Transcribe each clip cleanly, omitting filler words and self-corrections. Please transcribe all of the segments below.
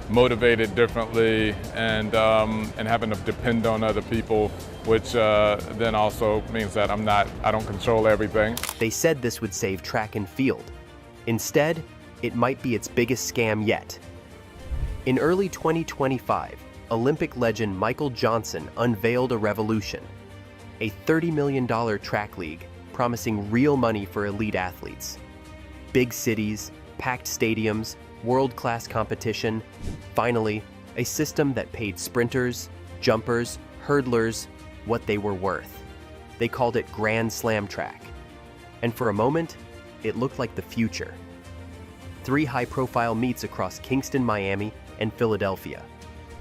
motivated differently, and having to depend on other people, which then also means that I don't control everything. They said this would save track and field. Instead, it might be its biggest scam yet. In early 2025, Olympic legend Michael Johnson unveiled a revolution, a $30 million track league promising real money for elite athletes. Big cities, packed stadiums, world-class competition, finally, a system that paid sprinters, jumpers, hurdlers what they were worth. They called it Grand Slam Track. And for a moment, it looked like the future. 3 high-profile meets across Kingston, Miami, and Philadelphia.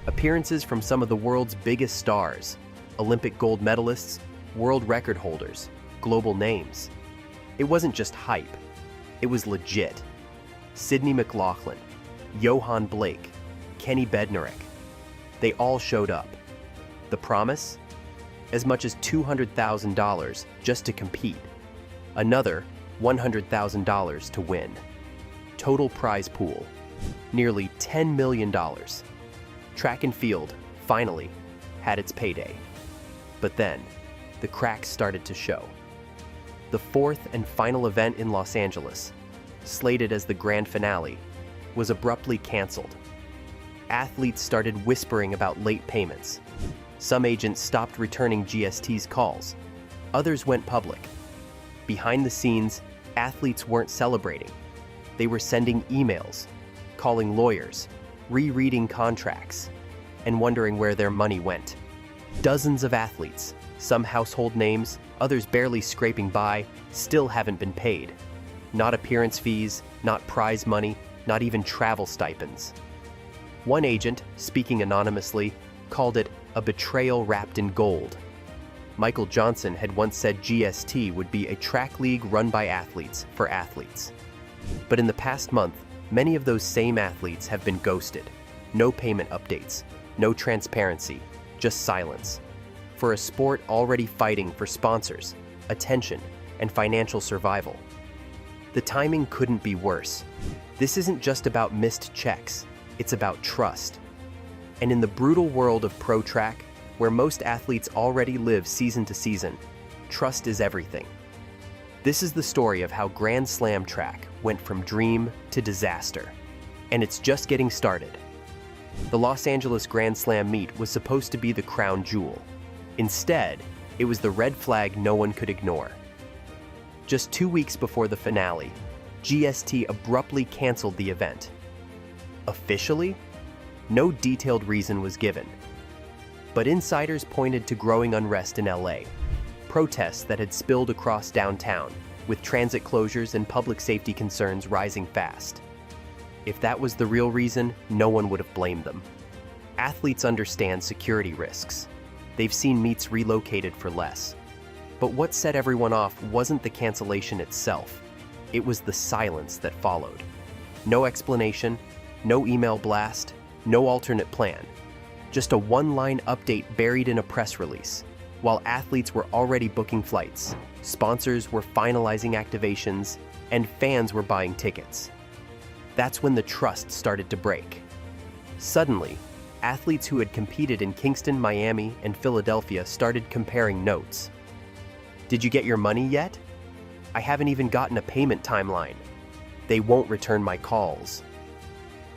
Appearances from some of the world's biggest stars, Olympic gold medalists, world record holders, global names. It wasn't just hype, it was legit. Sydney McLaughlin, Johan Blake, Kenny Bednarek. They all showed up. The promise? As much as $200,000 just to compete. Another $100,000 to win. Total prize pool, nearly $10 million. Track and field, finally, had its payday. But then, the cracks started to show. The 4th and final event in Los Angeles, slated as the grand finale, was abruptly canceled. Athletes started whispering about late payments. Some agents stopped returning GST's calls. Others went public. Behind the scenes, athletes weren't celebrating. They were sending emails, calling lawyers, rereading contracts, and wondering where their money went. Dozens of athletes, some household names, others barely scraping by, still haven't been paid. Not appearance fees, not prize money, not even travel stipends. One agent, speaking anonymously, called it a betrayal wrapped in gold. Michael Johnson had once said GST would be a track league run by athletes for athletes. But in the past month, many of those same athletes have been ghosted. No payment updates, no transparency, just silence. For a sport already fighting for sponsors, attention, and financial survival. The timing couldn't be worse. This isn't just about missed checks, it's about trust. And in the brutal world of pro track, where most athletes already live season to season, trust is everything. This is the story of how Grand Slam Track went from dream to disaster. And it's just getting started. The Los Angeles Grand Slam meet was supposed to be the crown jewel. Instead, it was the red flag no one could ignore. Just 2 weeks before the finale, GST abruptly canceled the event. Officially, no detailed reason was given. But insiders pointed to growing unrest in LA, protests that had spilled across downtown, with transit closures and public safety concerns rising fast. If that was the real reason, no one would have blamed them. Athletes understand security risks. They've seen meets relocated for less. But what set everyone off wasn't the cancellation itself. It was the silence that followed. No explanation, no email blast, no alternate plan. Just a one-line update buried in a press release. While athletes were already booking flights, sponsors were finalizing activations, and fans were buying tickets. That's when the trust started to break. Suddenly, athletes who had competed in Kingston, Miami, and Philadelphia started comparing notes. Did you get your money yet? I haven't even gotten a payment timeline. They won't return my calls.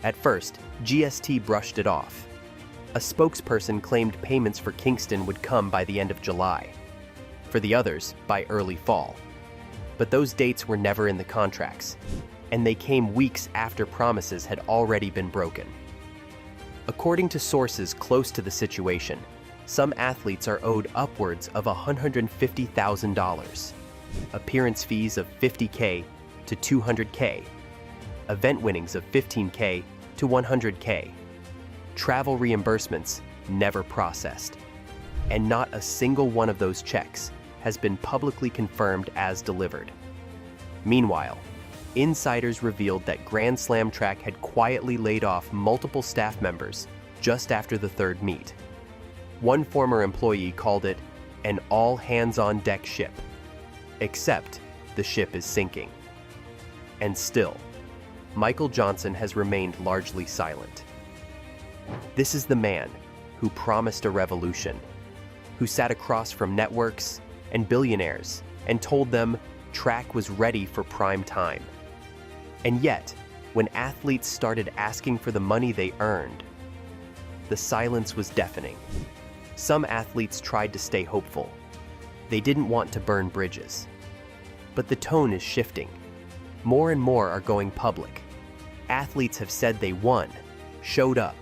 At first, GST brushed it off. A spokesperson claimed payments for Kingston would come by the end of July. For the others, by early fall. But those dates were never in the contracts, and they came weeks after promises had already been broken. According to sources close to the situation, some athletes are owed upwards of $150,000, appearance fees of $50K to $200K, event winnings of $15K to $100K, travel reimbursements never processed, and not a single one of those checks has been publicly confirmed as delivered. Meanwhile, insiders revealed that Grand Slam Track had quietly laid off multiple staff members just after the third meet. One former employee called it an all-hands-on-deck ship. Except the ship is sinking. And still, Michael Johnson has remained largely silent. This is the man who promised a revolution, who sat across from networks and billionaires and told them track was ready for prime time. And yet, when athletes started asking for the money they earned, the silence was deafening. Some athletes tried to stay hopeful. They didn't want to burn bridges. But the tone is shifting. More and more are going public. Athletes have said they won, showed up,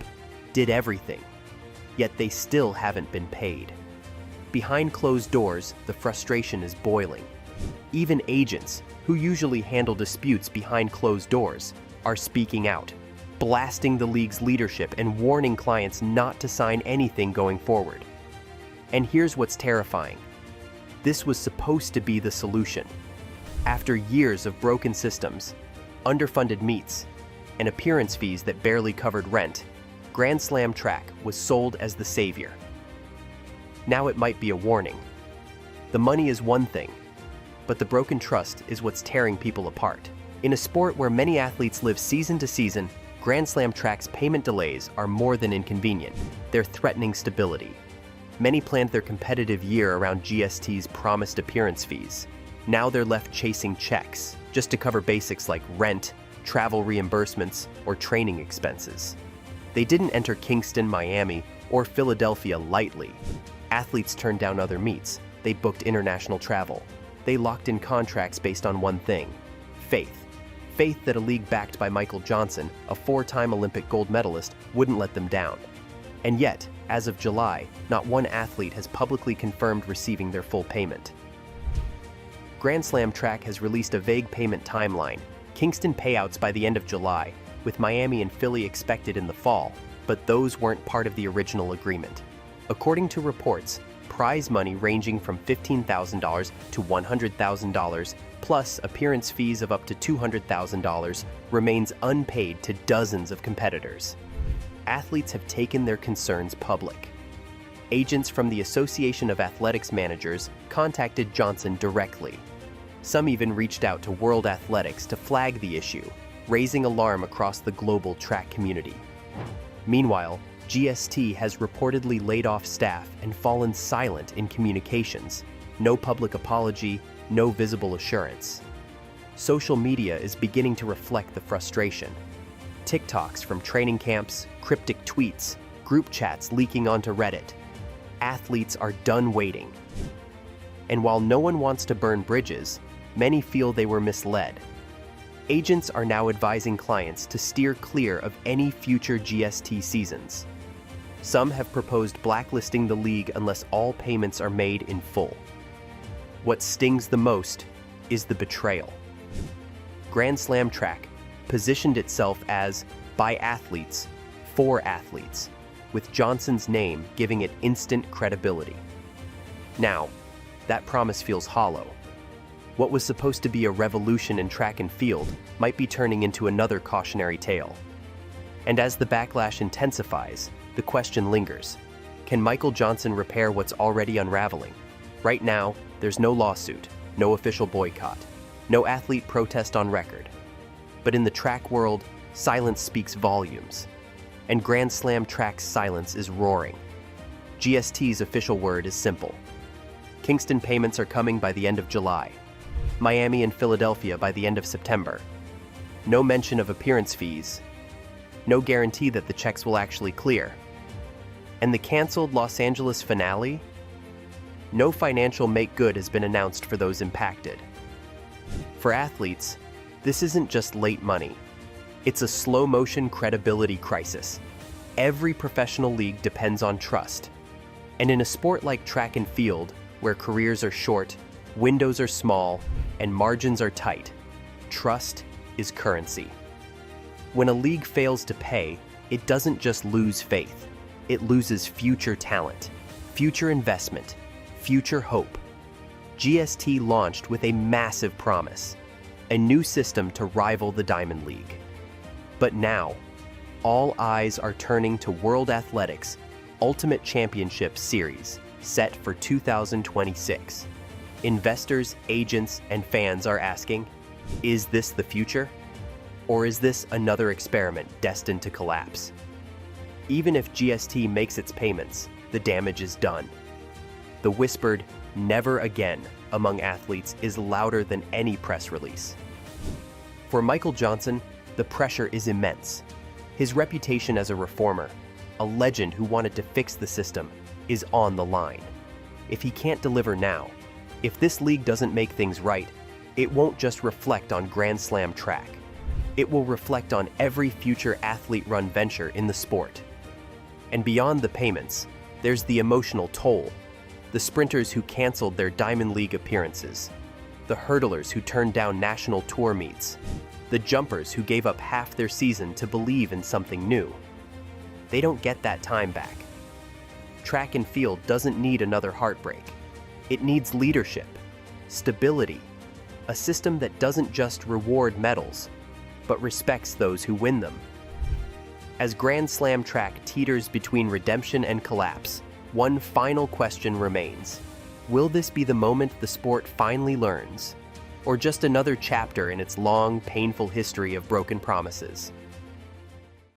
did everything, yet they still haven't been paid. Behind closed doors, the frustration is boiling. Even agents, who usually handle disputes behind closed doors, are speaking out, blasting the league's leadership and warning clients not to sign anything going forward. And here's what's terrifying. This was supposed to be the solution. After years of broken systems, underfunded meets, and appearance fees that barely covered rent, Grand Slam track was sold as the savior. Now it might be a warning. The money is one thing, but the broken trust is what's tearing people apart. In a sport where many athletes live season to season, Grand Slam track's payment delays are more than inconvenient. They're threatening stability. Many planned their competitive year around GST's promised appearance fees. Now they're left chasing checks just to cover basics like rent, travel reimbursements, or training expenses. They didn't enter Kingston, Miami, or Philadelphia lightly. Athletes turned down other meets. They booked international travel. They locked in contracts based on one thing: faith. Faith that a league backed by Michael Johnson, a 4-time Olympic gold medalist, wouldn't let them down. And yet, as of July, not one athlete has publicly confirmed receiving their full payment. Grand Slam track has released a vague payment timeline: Kingston payouts by the end of July, with Miami and Philly expected in the fall, but those weren't part of the original agreement. According to reports, prize money ranging from $15,000 to $100,000, plus appearance fees of up to $200,000, remains unpaid to dozens of competitors. Athletes have taken their concerns public. Agents from the Association of Athletics Managers contacted Johnson directly. Some even reached out to World Athletics to flag the issue, raising alarm across the global track community. Meanwhile, GST has reportedly laid off staff and fallen silent in communications. No public apology, no visible assurance. Social media is beginning to reflect the frustration. TikToks from training camps, cryptic tweets, group chats leaking onto Reddit. Athletes are done waiting. And while no one wants to burn bridges, many feel they were misled. Agents are now advising clients to steer clear of any future GST seasons. Some have proposed blacklisting the league unless all payments are made in full. What stings the most is the betrayal. Grand Slam track positioned itself as by athletes, for athletes, with Johnson's name giving it instant credibility. Now, that promise feels hollow. What was supposed to be a revolution in track and field might be turning into another cautionary tale. And as the backlash intensifies, the question lingers: can Michael Johnson repair what's already unraveling? Right now, there's no lawsuit, no official boycott, no athlete protest on record. But in the track world, silence speaks volumes. And Grand Slam track's silence is roaring. GST's official word is simple: Kingston payments are coming by the end of July. Miami and Philadelphia by the end of September. No mention of appearance fees. No guarantee that the checks will actually clear. And the canceled Los Angeles finale? No financial make-good has been announced for those impacted. For athletes, this isn't just late money. It's a slow-motion credibility crisis. Every professional league depends on trust. And in a sport like track and field, where careers are short, windows are small, and margins are tight, trust is currency. When a league fails to pay, it doesn't just lose faith. It loses future talent, future investment, future hope. GST launched with a massive promise: a new system to rival the Diamond League. But now, all eyes are turning to World Athletics' Ultimate Championship Series, set for 2026. Investors, agents, and fans are asking, is this the future? Or is this another experiment destined to collapse? Even if GST makes its payments, the damage is done. The whispered, "never again," among athletes is louder than any press release. For Michael Johnson, the pressure is immense. His reputation as a reformer, a legend who wanted to fix the system, is on the line. If he can't deliver now, if this league doesn't make things right, it won't just reflect on Grand Slam track. It will reflect on every future athlete-run venture in the sport. And beyond the payments, there's the emotional toll. The sprinters who canceled their Diamond League appearances, the hurdlers who turned down national tour meets, the jumpers who gave up half their season to believe in something new. They don't get that time back. Track and field doesn't need another heartbreak. It needs leadership, stability, a system that doesn't just reward medals, but respects those who win them. As Grand Slam track teeters between redemption and collapse, one final question remains. Will this be the moment the sport finally learns, or just another chapter in its long, painful history of broken promises?